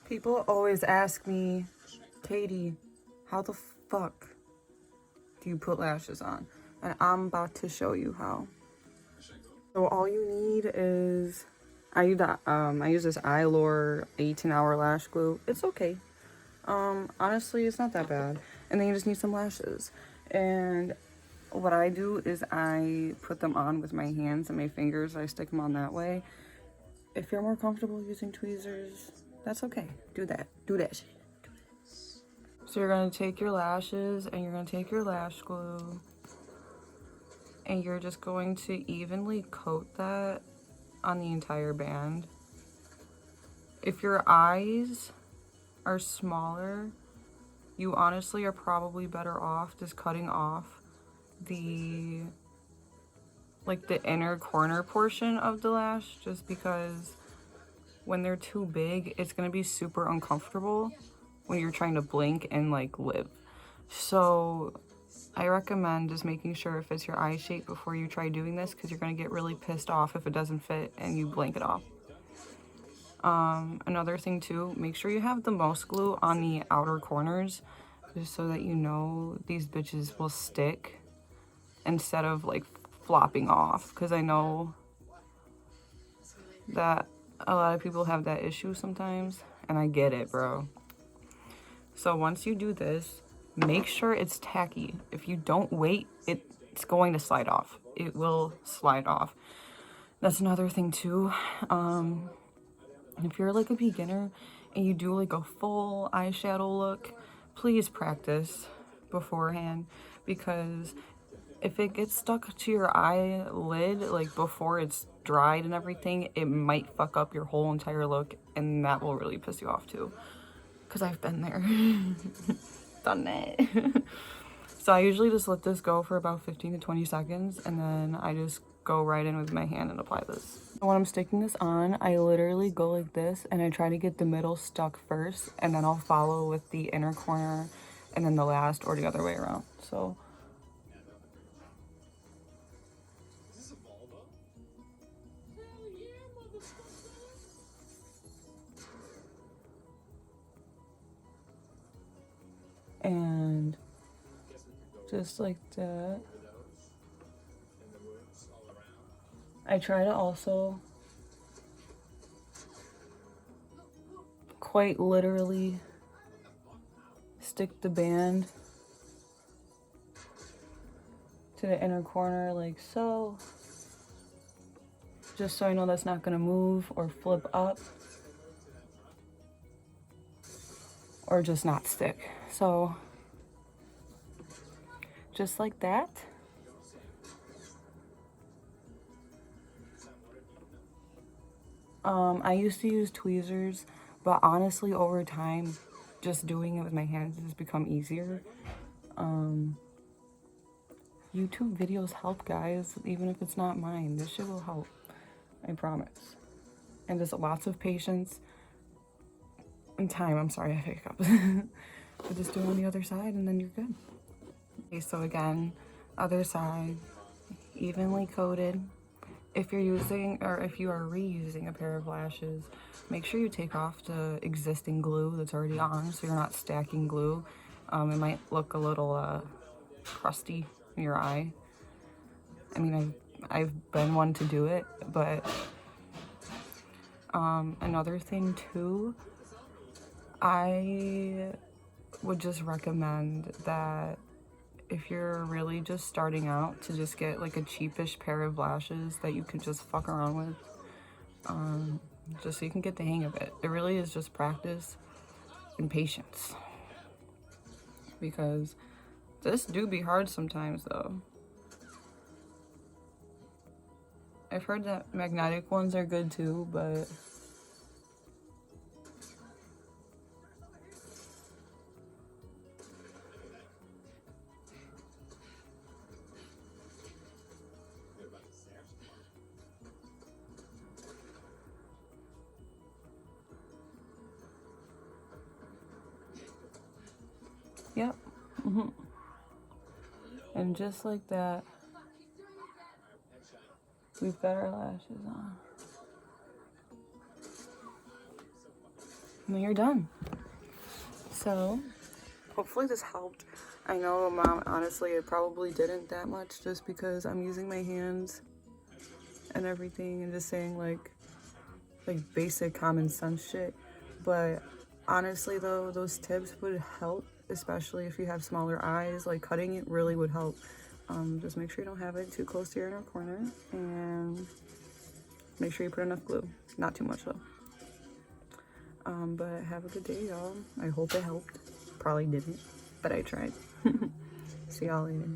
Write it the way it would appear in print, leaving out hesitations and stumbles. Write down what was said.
People always ask me, Katie, how the fuck do you put lashes on? And I'm about to show you how. So all you need is, I use this Eylure 18-hour lash glue. It's okay. Honestly, it's not that bad. And then you just need some lashes. And what I do is I put them on with my hands and my fingers. I stick them on that way. If you're more comfortable using tweezers, that's okay. Do that. Do that shit. So you're gonna take your lashes and you're gonna take your lash glue and you're just going to evenly coat that on the entire band. If your eyes are smaller, you honestly are probably better off just cutting off the inner corner portion of the lash, just because when they're too big, it's gonna be super uncomfortable when you're trying to blink and live. So I recommend just making sure it fits your eye shape before you try doing this, because you're gonna get really pissed off if it doesn't fit and you blink it off. Another thing too, make sure you have the most glue on the outer corners, just so that you know these bitches will stick instead of flopping off, because I know that a lot of people have that issue sometimes, and I get it, bro. So once you do this, make sure it's tacky. If you don't wait, it's going to slide off. It will slide off. That's another thing too. If you're a beginner and you do a full eyeshadow look, please practice beforehand, because if it gets stuck to your eyelid before it's dried and everything, it might fuck up your whole entire look, and that will really piss you off too, because I've been there. Done it. So I usually just let this go for about 15 to 20 seconds, and then I just go right in with my hand and apply this. When I'm sticking this on, I literally go like this, and I try to get the middle stuck first, and then I'll follow with the inner corner and then the last, or the other way around. So and just like that. I try to also quite literally stick the band to the inner corner like so, just so I know that's not gonna move or flip up or just not stick. So just like that. I used to use tweezers, but honestly over time just doing it with my hands has become easier. YouTube videos help, guys, even if it's not mine. This shit will help, I promise. And just lots of patience and time. I'm sorry, I hiccups. But just do it on the other side and then you're good. Okay, so again, other side, evenly coated. If you're using, or if you are reusing a pair of lashes, make sure you take off the existing glue that's already on, so you're not stacking glue. It might look a little crusty in your eye. I mean, I've been one to do it, but another thing too, I would just recommend that if you're really just starting out, to just get a cheapish pair of lashes that you can just fuck around with, just so you can get the hang of it. It really is just practice and patience, because this do be hard sometimes though. I've heard that magnetic ones are good too, but yep. And just like that, we've got our lashes on. and then you're done. So hopefully this helped. I know, Mom, honestly, it probably didn't that much just because I'm using my hands and everything and just saying like basic common sense shit. But honestly though, those tips would help, especially if you have smaller eyes. Like cutting it really would help. Just make sure you don't have it too close to your inner corner, and make sure you put enough glue. Not too much though. But have a good day, y'all. I hope it helped. Probably didn't, but I tried. See y'all later.